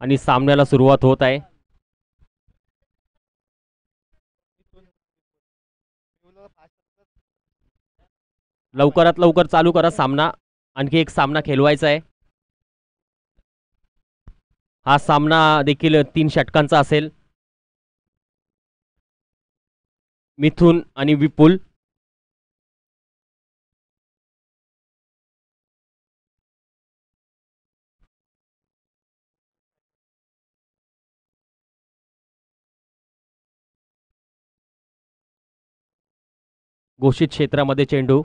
आणि सामन्याला सुरुवात होत आहे. लवकरात लवकर चालू करा सामना. आणखी एक सामना खेळवायचा आहे. हा सामना देखील 3 षटकांचा असेल. मिथुन आणि विपुल. घोषित क्षेत्रामध्ये चेंडू.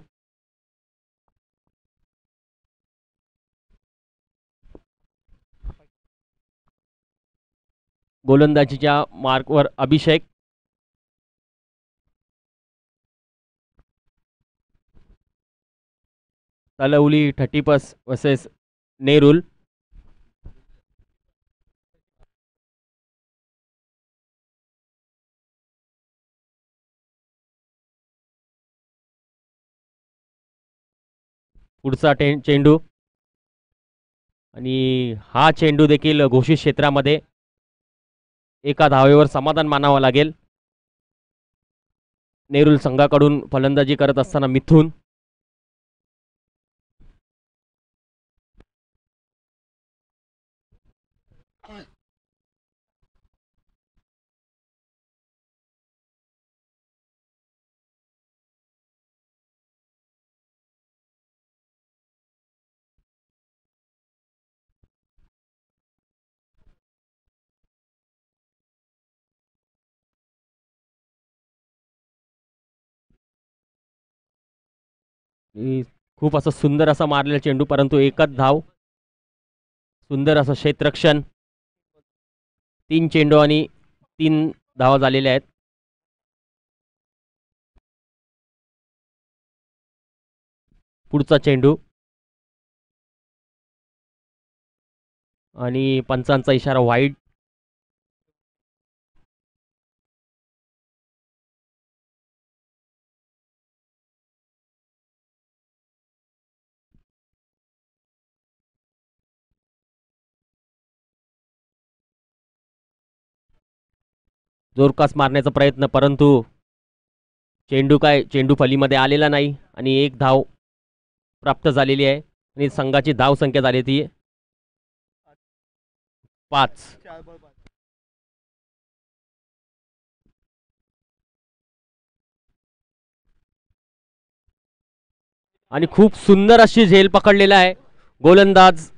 गोलंदाजीच्या मार्कवर अभिषेक. तलवली 30+ वर्सेस नेरुल. पुढचा चेंडू. आणि हा चेंडू देखील घोषित क्षेत्रामध्ये. एका धावेवर समाधान मानावं लागेल. नेरुल संघाकडून फलंदाजी करत असताना मिथुन. खूप असं सुंदर असा मारलेला चेंडू, परंतु एकच धाव. सुंदर असं क्षेत्ररक्षण. 3 चेंडू आणि 3 धावा झालेल्या आहेत. पुढचा चेंडू. आणि पंचांचा इशारा वाईड. जोरकास मारण्याचा प्रयत्न, परंतु चेंडू फलीमध्ये आलेला नाही आणि एक धाव प्राप्त झालेली आहे. आणि संघाची धाव संख्या झाली ती 5. आणि खूप सुंदर अशी झेल पकडलेला आहे गोलंदाज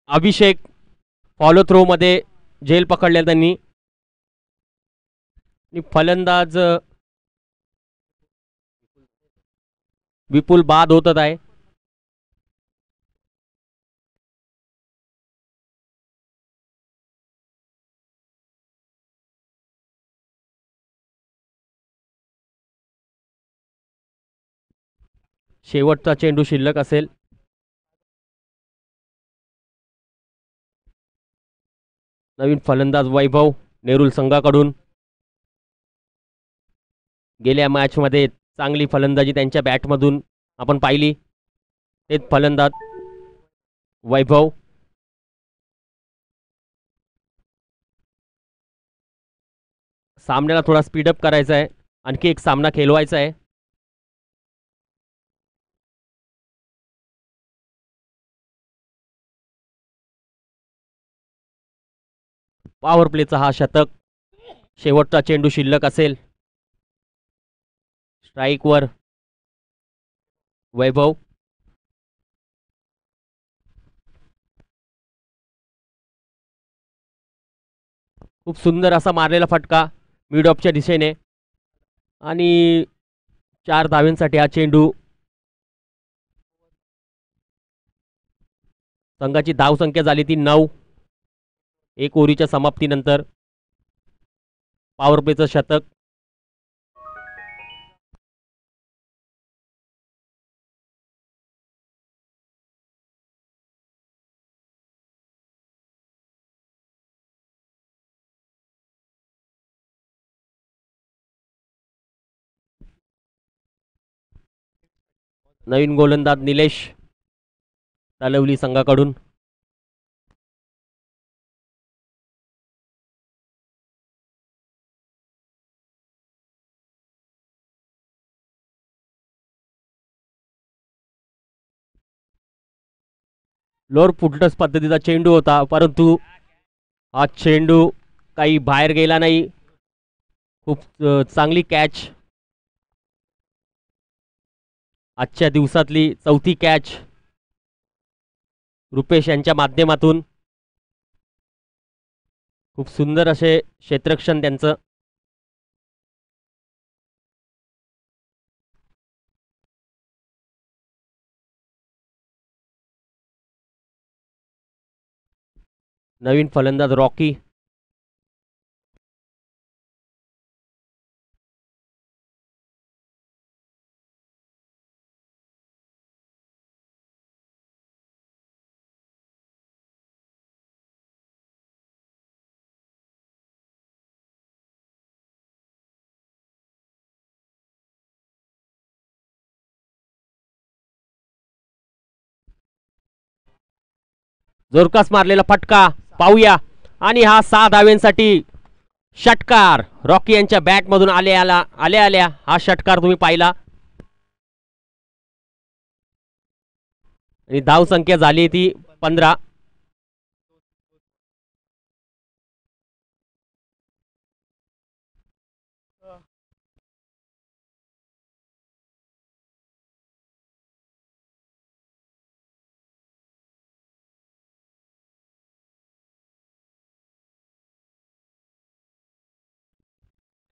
अभिषेक. फॉलो थ्रो मध्ये झेल पकडलेला त्यांनी. फलंदाज विपुल बाद होत आहे. शेवटचा चेंडू शिल्लक असेल. नवीन फलंदाज वैभव नेरुल संघाकडून. गेल्या मॅच मध्ये चांगली फलंदाजी त्यांच्या बॅटमधून आपण पाहिली. तेच फलंदाज वैभव. सामन्याला थोडा स्पीडअप करायचा आहे. आणखी एक सामना खेळवायचा आहे. पॉवर प्लेचा हा शतक. शेवटचा चेंडू शिल्लक असेल. स्ट्राइक वर वैभव. खूप सुंदर असा मारलेला फटका मिड ऑफच्या दिशेने. आणि 4 धावांसाठी हा चेंडू. संघाची धाव संख्या झाली ती 9. एक ओव्हरीच्या समाप्तीनंतर पॉवर प्लेचं शतक. नवीन गोलंदाज निलेश तलवली संघाकडून. लोअर फुटटस पद्धतीचा चेंडू होता, परंतु हा चेंडू काही बाहेर गेला नाही. खूप चांगली कॅच, आजच्या दिवसातली चौथी कॅच रुपेश यांच्या माध्यमातून. खूप सुंदर असे क्षेत्ररक्षण त्यांचं. नवीन फलंदाज रॉकी. जोरकास मारलेला फटका पाहूया, आणि हा 6 धाव्यांसाठी षटकार रॉकी यांच्या बॅट मधून आल्या हा षटकार तुम्ही पाहिला. आणि धाव संख्या झाली ती 15.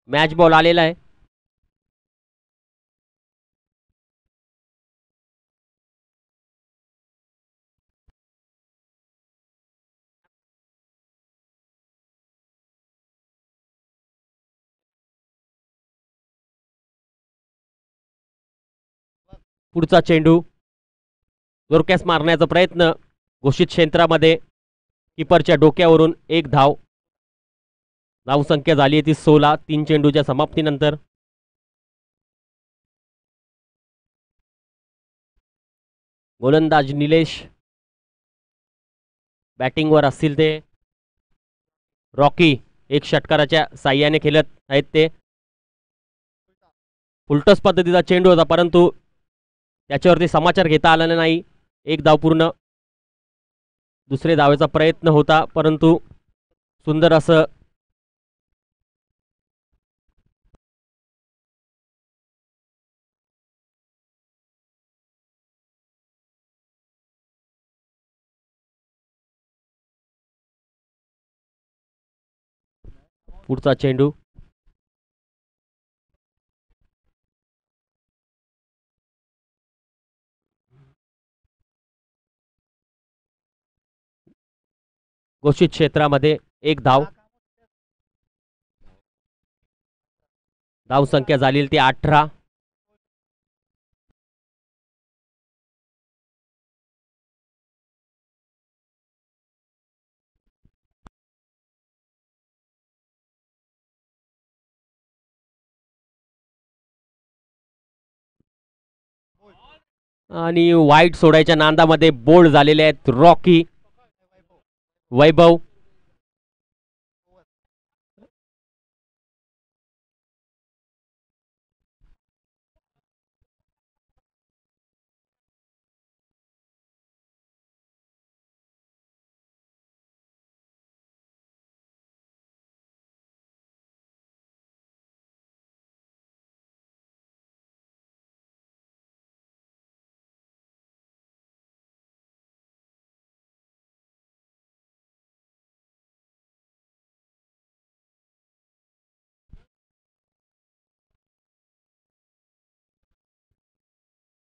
मॅच बॉल आलेला आहे. पुढचा चेंडू जोरकॅस मारण्याचा प्रयत्न घोषित क्षेत्रामध्ये, किपरच्या डोक्यावरून एक धाव. धाव संख्या झाली ती 16 3 चेंडूच्या समाप्तीनंतर. गोलंदाज निलेश, बॅटिंगवर असतील ते रॉकी. एक षटकाराच्या साह्याने खेळत आहेत ते. फुलटॉस पद्धतीचा चेंडू होता, परंतु त्याच्यावरती समाचार घेता आला नाही. एक धाव पूर्ण. दुसरे धावेचा प्रयत्न होता, परंतु सुंदर असं पुढचा चेंडू घोषित क्षेत्रामध्ये एक धाव. धाव संख्या झाली ती 18. आणि वाईट सोडायच्या नांदामध्ये बोल्ड झालेले आहेत रॉकी. वैभव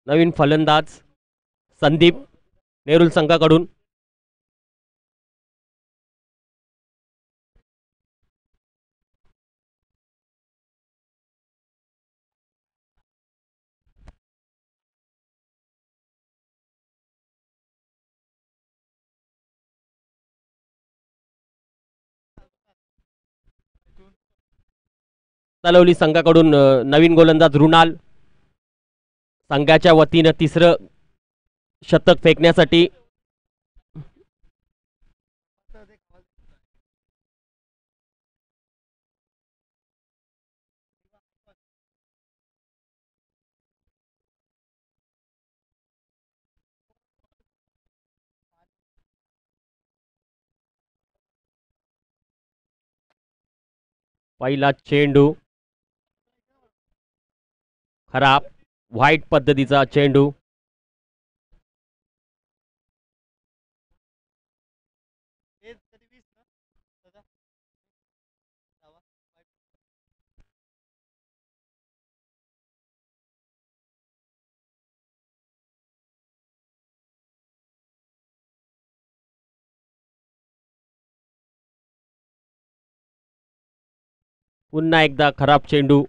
नवीन फलंदाज संदीप नेरुल संघाकडून. तलवली संघाकडून नवीन गोलंदाज रुणाल संघाच्या वतीनं तिसरं शतक फेकण्यासाठी. पहिला चेंडू खराब, व्हाईट पद्धतीचा चेंडू. पुन्हा एकदा खराब चेंडू.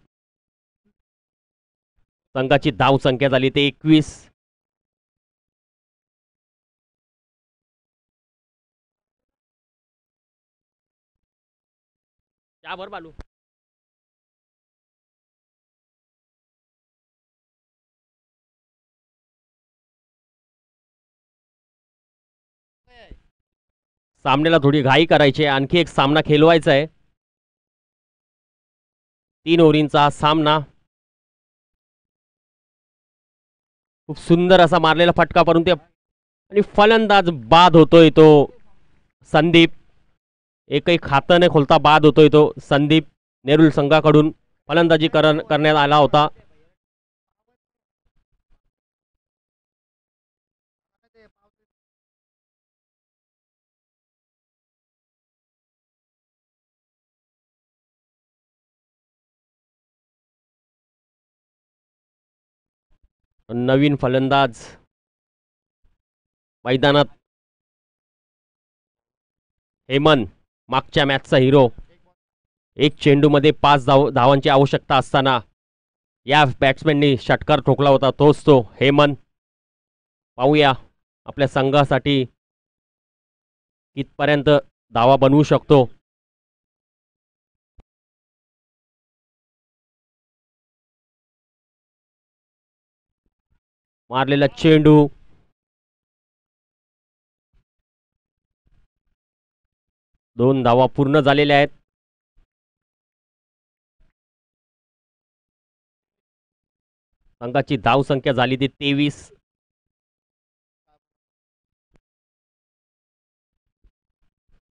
संघाची धाव संख्या झाली ते 21. त्यावर बालू. सामन्याला थोडी घाई करायची आहे, आणखी एक सामना खेळवायचा आहे. 3 ओव्हरींचा हा सामना. खूप सुंदर असा मारलेला फटका, परंतु आणि फलंदाज बाद होतोय तो संदीप. एकही खातं न खोलता बाद होतोय तो संदीप. नेरुल संघाकडून फलंदाजी करण्यात आला होता. नवीन फलंदाज मैदानात हेमंत, मागच्या मॅचचा हिरो. एक चेंडूमध्ये 5 धावांची आवश्यकता असताना या बॅट्समॅननी षटकार ठोकला होता, तोच तो हेमंत. पाहूया आपल्या संघासाठी कितपर्यंत धावा बनवू शकतो. मारलेला चेंडू. दोन धावा पूर्ण झालेल्या आहेत. संघाची धाव संख्या झाली ती 23.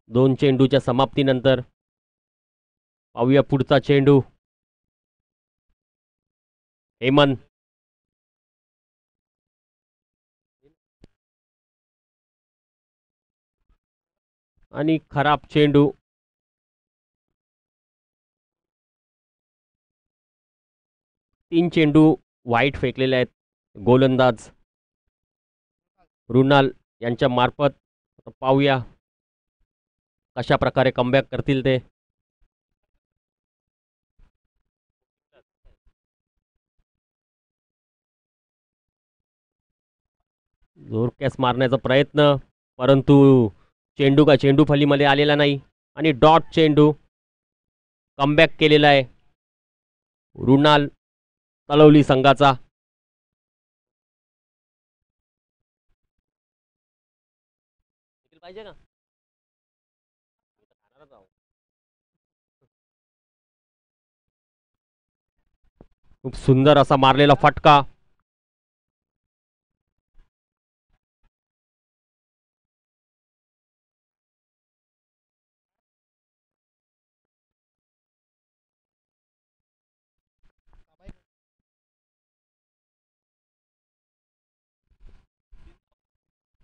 दोन चेंडूच्या समाप्तीनंतर पाहूया पुढचा चेंडू. हेमंत. आणि खराब चेंडू. तीन चेंडू वाईट फेकलेले आहेत गोलंदाज रुणाल यांच्या मार्फत. पाहूया कशा प्रकारे कमबॅक करतील ते. जोरकॅस मारण्याचा प्रयत्न, परंतु चेंडू फलीमध्ये आलेला नाही आणि डॉट चेंडू. कमबॅक केलेला आहे रुणाल तलवली संघाचा. पाहिजे का? खूप सुंदर असा मारलेला फटका.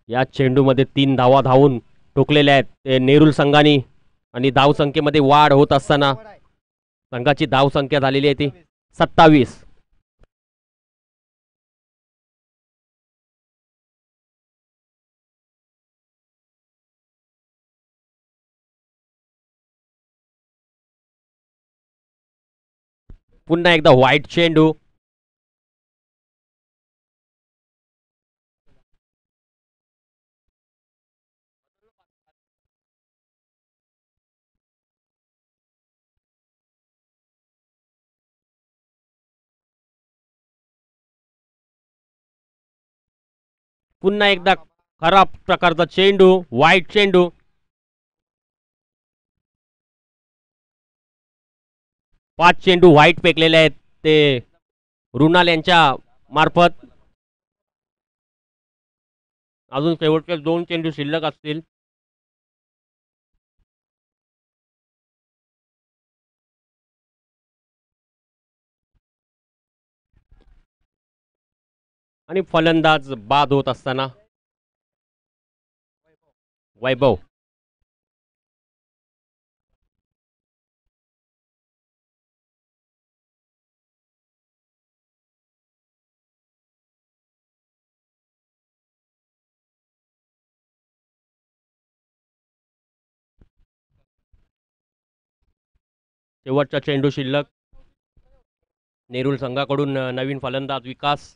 या चेंडूमध्ये 3 धावा धावून ठोकलेल्या आहेत ते नेरुल संघाने. आणि धाव संख्येमध्ये वाढ होत असताना संघाची धाव संख्या झालेली आहे ती 27. पुन्हा एकदा व्हाईट चेंडू. पुन्हा एकदा खराब प्रकारचा चेंडू, व्हाईट चेंडू. 5 चेंडू व्हाईट फेकलेले आहेत ते रुणाल यांच्या मार्फत. अजून शेवटचे 2 चेंडू शिल्लक असतील. आणि फलंदाज बाद होत असताना वैभव. शेवटचा चेंडू शिल्लक. नेरूल संघाकडून नवीन फलंदाज विकास.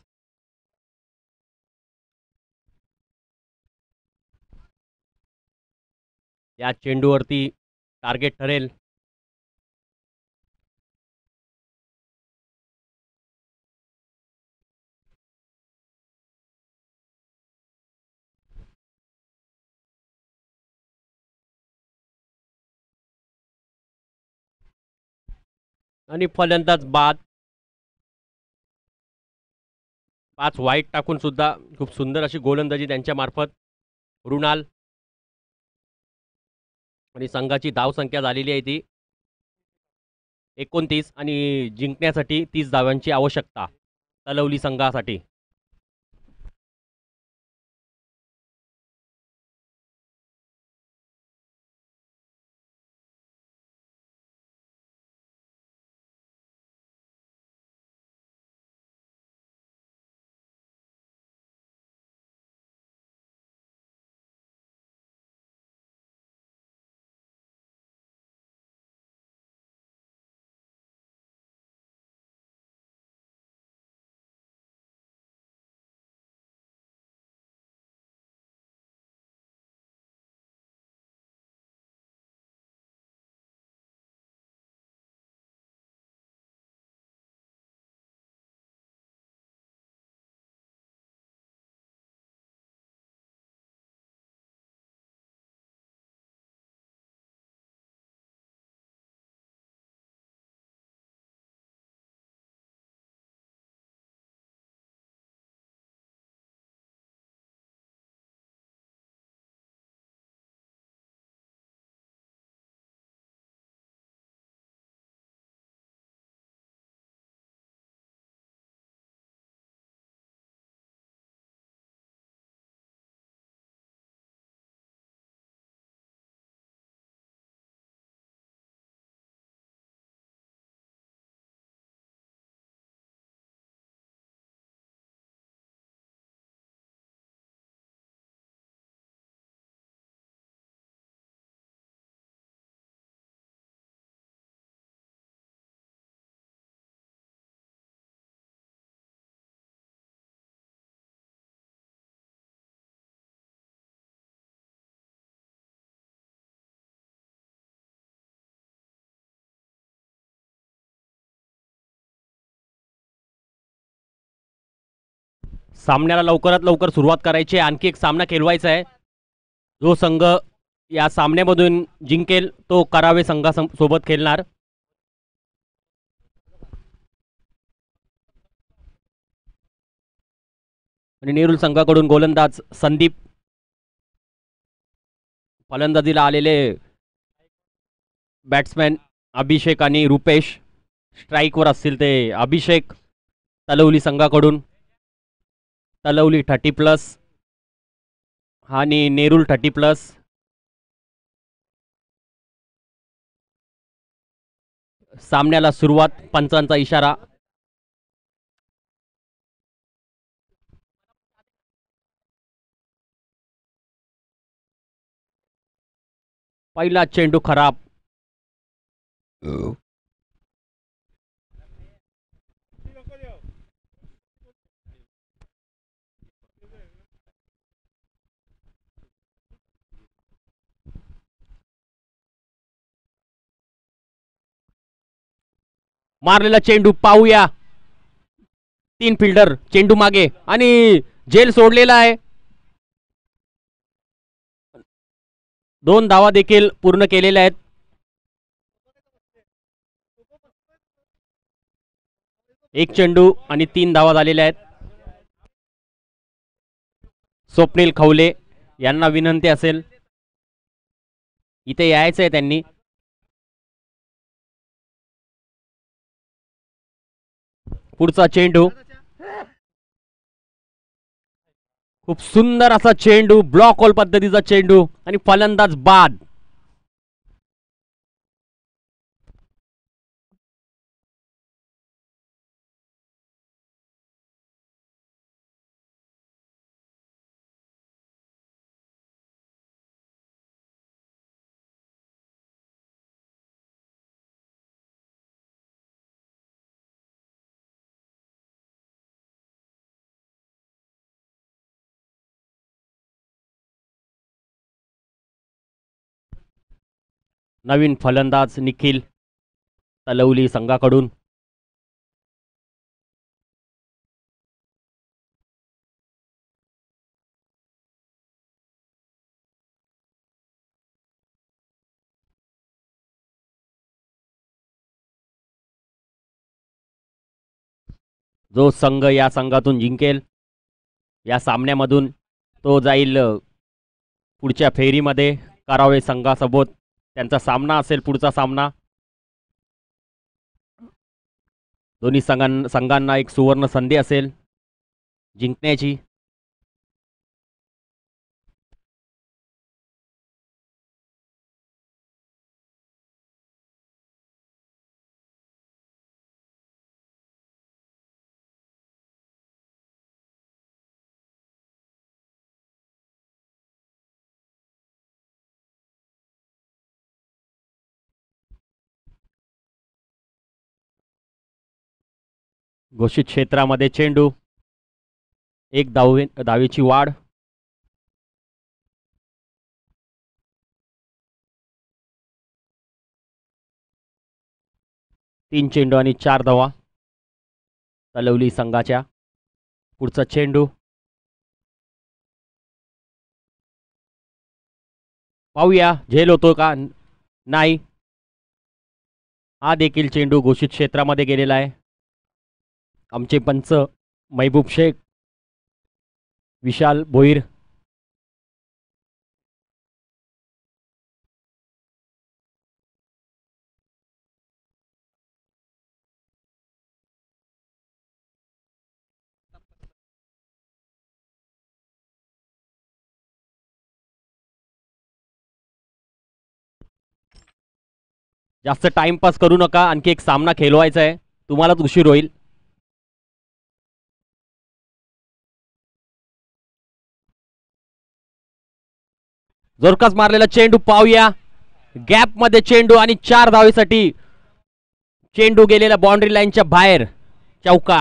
या चेंडूवरती टार्गेट ठरेल. आणि फलंदाज बाद. 5 वाईट टाकून सुद्धा खूप सुंदर अशी गोलंदाजी त्यांच्या मार्फत. रुणाल. आणि संघाची धावसंख्या झालेली आहे ती 29 आणि जिंकण्यासाठी 30 धावांची आवश्यकता तलवली संघासाठी. सामन्याला लवकरात लवकर सुरुवात करायची आहे. आणखी एक सामना खेळवायचा आहे. जो संघ या सामन्यामधून जिंकेल तो करावे संघासोबत खेळणार. आणि नेरूल संघाकडून गोलंदाज संदीप. फलंदाजीला आलेले बॅट्समॅन अभिषेक आणि रुपेश. स्ट्राईकवर असतील ते अभिषेक तलवली संघाकडून. तलवली 30+ आणि नेरूल 30+. सामन्याला सुरुवात. पंचांचा इशारा. पहिला चेंडू खराब. मारलेला चेंडू पाहूया. 3 फिल्डर चेंडू मागे आणि झेल सोडलेला आहे. 2 धावा देखील पूर्ण केलेल्या आहेत. एक चेंडू आणि 3 धावा झालेल्या आहेत. स्वप्नील खवले यांना विनंती असेल इथे यायचं आहे त्यांनी. पुढचा चेंडू खूप सुंदर असा चेंडू, ब्लॉक होल पद्धतीचा चेंडू आणि फलंदाज बाद. नवीन फलंदाज निखिल तलवली संघाकडून. जो संघ या संघातून जिंकेल या सामन्यामधून तो जाईल पुढच्या फेरीमध्ये करावे संघासोबत. त्यांचा सामना असेल पुढचा सामना. दोन्ही संघांना एक सुवर्ण संधी असेल जिंकण्याची. घोषित क्षेत्रामध्ये चेंडू, एक धावेची वाढ. तीन चेंडू आणि 4 धावा तलवली संघाच्या. पुढचा चेंडू पाहूया झेल होतो का नाही. हा देखील चेंडू घोषित क्षेत्रामध्ये गेलेला आहे. आमचे पंच महबूब शेख, विशाल भोईर. जास्त टाइमपास करू नका, आणखी एक सामना खेळवायचा आहे, तुम्हालाच उशीर होईल. जोरकास मारलेला चेंडू पाहूया. गॅप मध्ये चेंडू आणि 4 धावेसाठी चेंडू गेलेला बाउंड्री लाईनच्या बाहेर. चौका.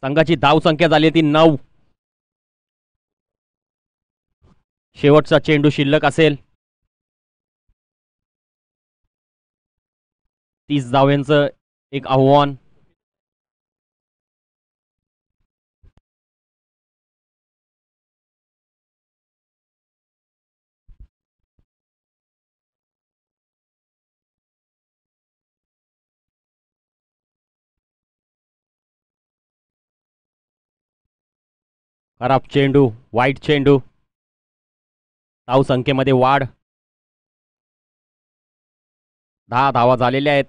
संघाची धाव संख्या झाली ती 9. शेवटचा चेंडू शिल्लक असेल. 30 धाव्यांचं एक आव्हान. खराब चेंडू, वाईट चेंडू. धाव संख्येमध्ये वाढ. 10 धावा झालेल्या आहेत.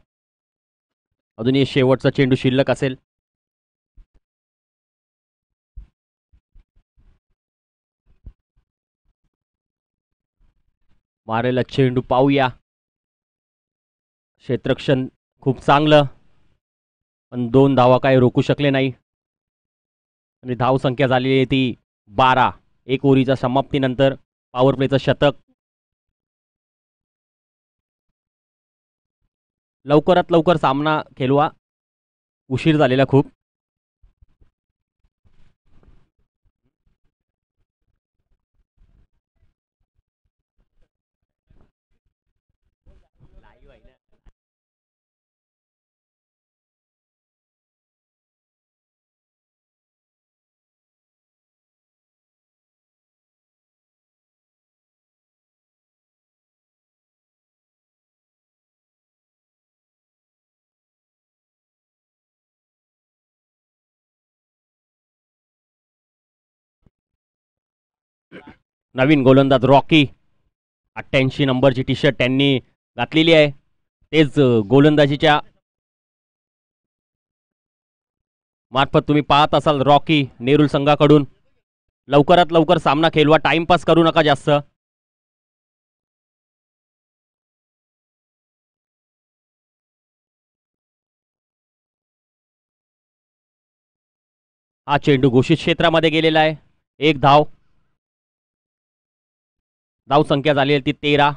अजूनही शेवटचा चेंडू शिल्लक असेल. मारेला चेंडू पाहूया. क्षेत्ररक्षण खूप चांगलं, पण 2 धावा काही रोखू शकले नाही. आणि धाव संख्या झालेली आहे ती 12. एक ओव्हरीच्या समाप्तीनंतर पॉवर प्लेचं शतक. लवकरात लवकर सामना खेळवा, उशीर झालेला खूप. नवीन गोलंदाज रॉकी, 88 नंबरची टी शर्ट त्यांनी घातलेली आहे. तेच गोलंदाजीच्या मार्फत तुम्ही पाहत असाल रॉकी नेरुल संघाकडून. लवकरात लवकर सामना खेळवा, टाइमपास करू नका जास्त. हा चेंडू घोषित क्षेत्रामध्ये गेलेला आहे. एक धाव. धाव संख्या झाली आहे ती 13.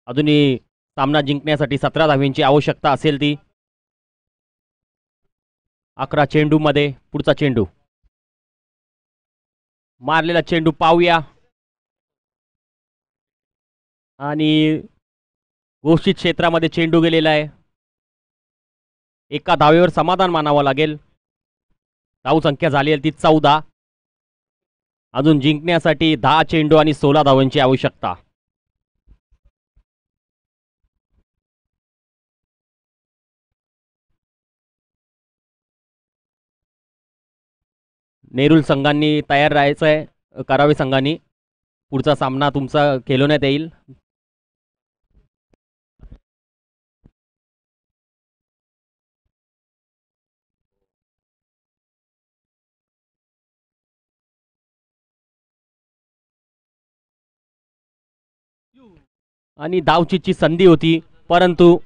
अजूनही सामना जिंकण्यासाठी 17 धावांची आवश्यकता असेल ती. 11 चेंडू मध्ये पुढचा चेंडू. मारलेला चेंडू पाहूया. आणि घोषित क्षेत्रामध्ये चेंडू गेलेला आहे. एका धावेवर समाधान मानावं लागेल. धाव संख्या झाली आहे ती 14. अजून जिंकण्यासाठी 10 चेंडू आणि 16 धावांची आवश्यकता. नेरुल संघांनी तयार राहायचं आहे. करावे संघांनी. पुढचा सामना तुमचा खेळवण्यात येईल. आणि धावचीची संधी होती, परंतु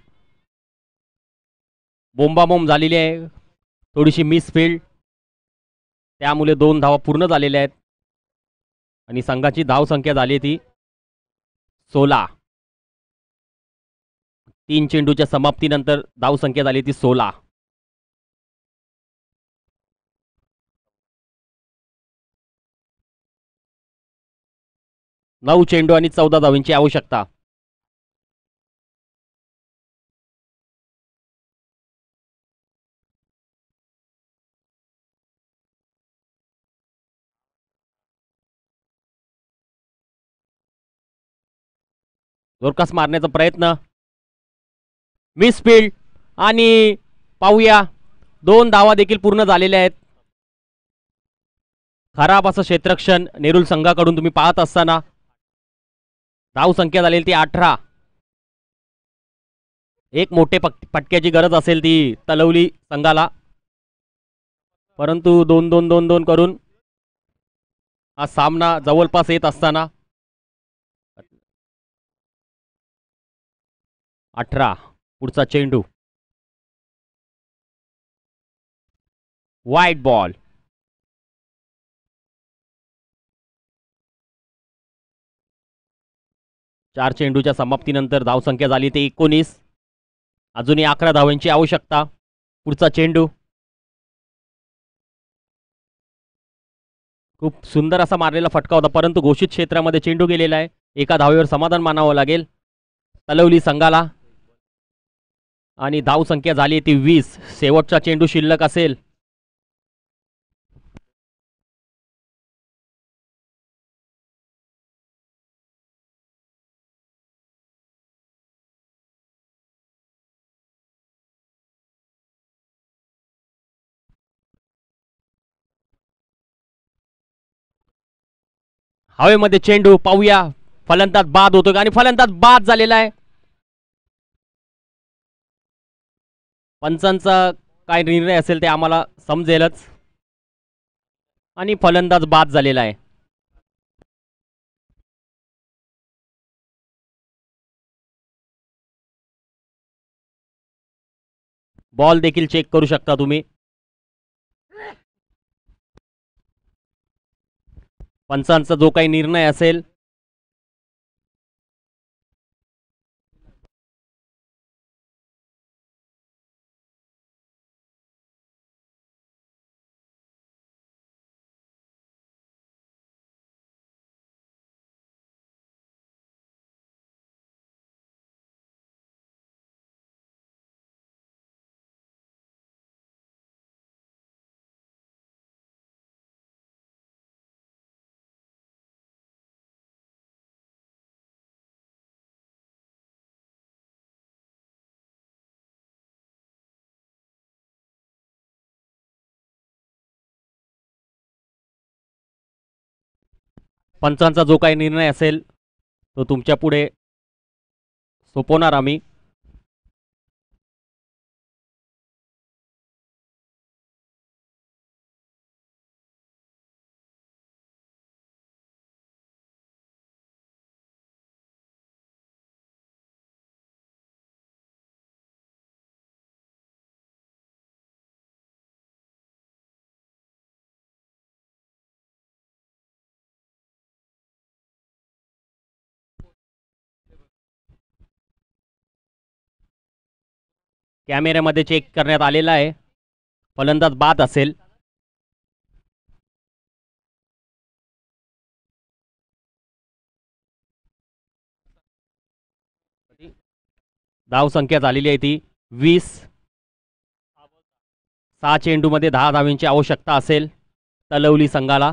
बोंबाबोंब झालेली आहे. थोडीशी मिस फील्ड, त्यामुळे 2 धावा पूर्ण झालेल्या आहेत. आणि संघाची धाव संख्या झाली ती 16. 3 चेंडूच्या समाप्तीनंतर धाव संख्या झाली ती 16. नऊ चेंडू आणि 14 धावांची आवश्यकता. जोरकस मारण्याचा प्रयत्न. Miss field. आणि पाहूया 2 धावा देखील पूर्ण झालेल्या आहेत. खराब असं क्षेत्ररक्षण नेरुल संघाकडून तुम्ही पाहत असताना. धाव संख्या झालेली ती 18. एक मोठे पटक्याची गरज असेल ती तलवली संघाला, परंतु 2-2-2-2 करून हा सामना जवळपास येत असताना 18. पुढचा चेंडू. वाईट बॉल. चार चेंडूच्या समाप्तीनंतर धावसंख्या झाली ते 19. अजूनही 11 धावांची आवश्यकता. पुढचा चेंडू. खूप सुंदर असा मारलेला फटका होता, परंतु घोषित क्षेत्रामध्ये चेंडू गेलेला आहे. एका धावेवर समाधान मानावं लागेल तलवली संघाला. आणि धाव संख्या झाली ती 20. शेवटचा चेंडू शिल्लक असेल. हवेमध्ये चेंडू. पाहूया फलंदाज बाद होतो आणि फलंदाज बाद झालेला आहे. पंचांचा काय निर्णय असेल ते आम्हाला समजेलच. आणि फलंदाज बाद झालेला आहे. बॉल देखील चेक करू शकता तुम्ही. पंचांचा जो काही निर्णय असेल पंचांचा जो काही निर्णय असेल तो तुमच्या पुढे सोपवणार आम्ही. कॅमेऱ्यामध्ये चेक करण्यात आलेला आहे. फलंदाज बाद असेल. धाव संख्या झालेली आहे ती 20. 6 चेंडूमध्ये 10 धावांची आवश्यकता असेल तलवली संघाला.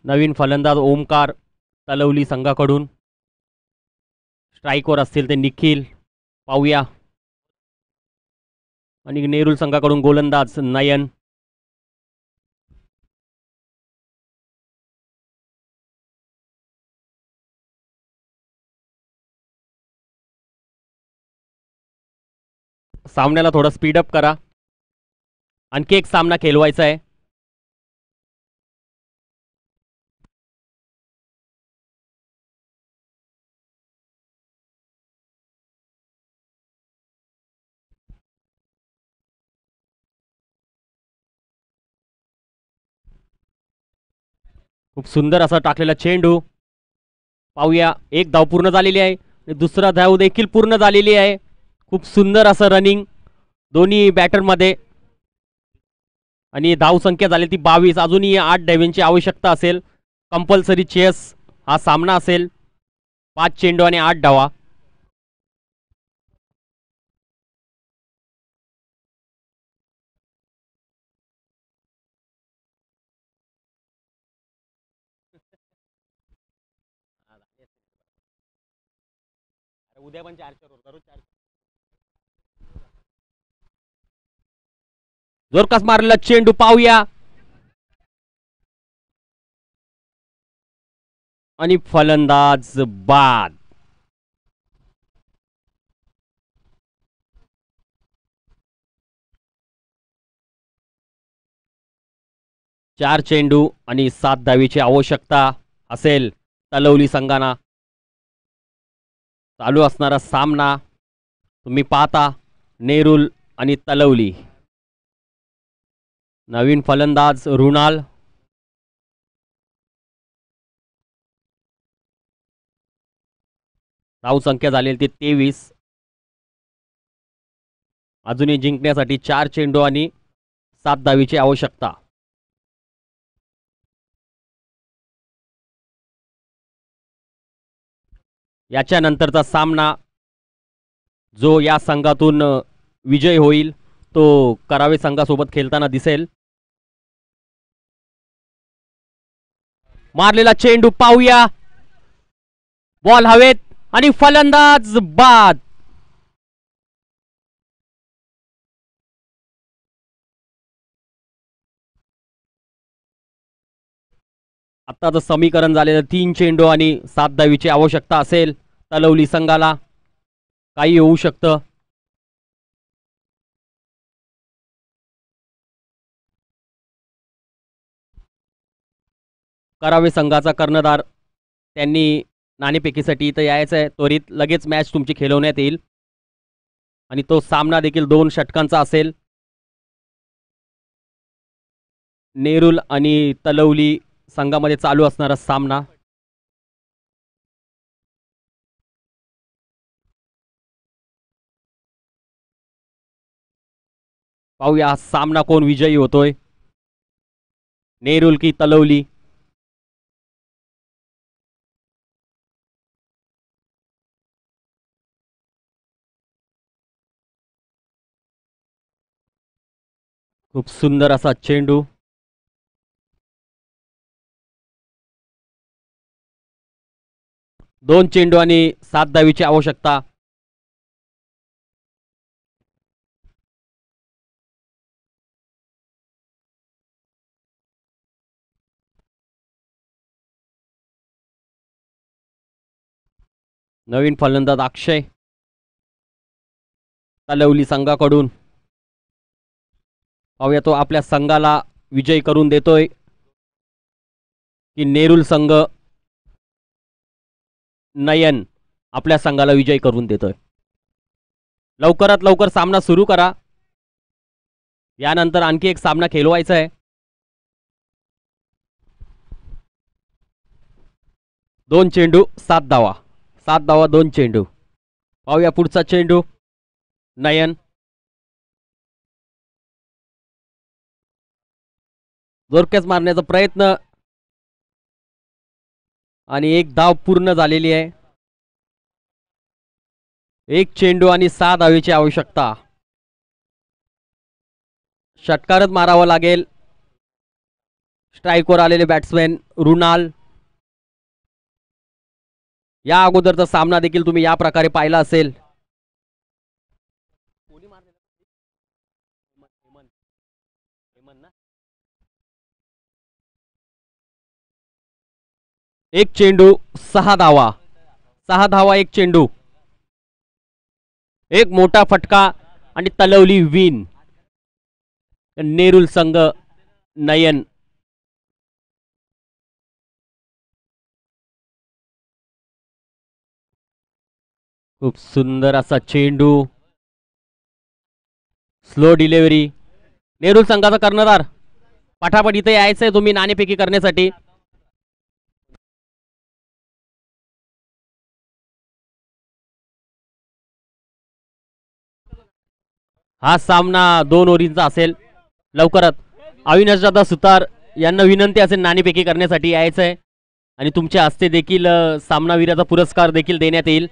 नवीन फलंदाज ओमकार तलवली संघाकडून. स्ट्राईकवर असतील ते निखिल. पाहूया. आणि नेरूल संघाकडून गोलंदाज नयन. सामन्याला थोडं स्पीडअप करा. आणखी एक सामना खेळवायचा आहे. खूप सुंदर असा टाकलेला चेंडू. पाहूया. एक धाव पूर्ण झालेली आहे. दुसरा धाव देखील पूर्ण झालेली आहे. खूप सुंदर असं रनिंग दोन्ही बॅटरमध्ये. आणि धाव संख्या झाली ती 22. अजूनही 8 धावांची आवश्यकता असेल. कंपल्सरी चेस हा सामना असेल. 5 चेंडू आणि 8 धावा. उद्या पण 4 दररोज 4. जोरकस मारलेला चेंडू. पाहूया. आणि फलंदाज बाद. चार चेंडू आणि 7 धावीची आवश्यकता असेल तलवली संघाना. चालू असणारा सामना तुम्ही पाहता. नेरूल आणि तलवली. नवीन फलंदाज रुणाल. धाव संख्या झालेली ती 23. अजूनही जिंकण्यासाठी 4 चेंडू आणि 7 धावीची आवश्यकता. याच्या नंतरचा सामना जो या संघातून विजय होईल तो करावे संघासोबत खेळताना दिसेल. मारलेला चेंडू. पाहूया. बॉल हवेत आणि फलंदाज बाद. आताचं समीकरण झालेलं 3 चेंडू आणि 7 धावीची आवश्यकता असेल तलवली संघाला. काही होऊ शकतं. करावे संघाचा कर्णधार त्यांनी नाणेफेकीसाठी इथं यायचं आहे. त्वरित लगेच मॅच तुमची खेळवण्यात येईल. आणि तो सामना देखील 2 षटकांचा असेल. नेरूल आणि तलवली संघामध्ये चालू असणारा सामना. पाहूया हा सामना कोण विजयी होतोय. नेरूल की तलवली. खूप सुंदर असा चेंडू. दोन चेंडू आणि 7 धावीची आवश्यकता. नवीन फलंदाज अक्षय तलवली संघाकडून. पाहूया तो आपल्या संघाला विजय करून देतोय की नेरुल संघ नयन आपल्या संघाला विजय करून देतोय. लवकरात लवकर सामना सुरू करा. यानंतर आणखी एक सामना खेळवायचा आहे. 2 चेंडू 7 धावा. 7 धावा 2 चेंडू. पाहूया पुढचा चेंडू. नयन जोरकॅच मारण्याचा प्रयत्न आणि एक धाव पूर्ण झालेली आहे. 1 चेंडू आणि 6 धावेची आवश्यकता. षटकारच मारावा लागेल. स्ट्राईकवर आलेले बॅट्समॅन रुणाल. या अगोदरचा सामना देखील तुम्ही या प्रकारे पाहिला असेल. एक चेंडू 6 धावा. 6 धावा 1 चेंडू. एक मोठा फटका आणि तलवली विन. नेरुल संघ नयन. खूप सुंदर असा चेंडू. Slow delivery. नेरुल संघाचा कर्णधार पटापट इथे यायचंय तुम्ही नाणेफेकी करण्यासाठी. हा सामना 2 ओव्हरींचा असेल. लवकरच अविनाश दादा सुतार यांना विनंती असेल नाणेफेकी करण्यासाठी यायचंय आणि तुमच्या हस्ते देखील सामनावीराचा पुरस्कार देखील देण्यात येईल.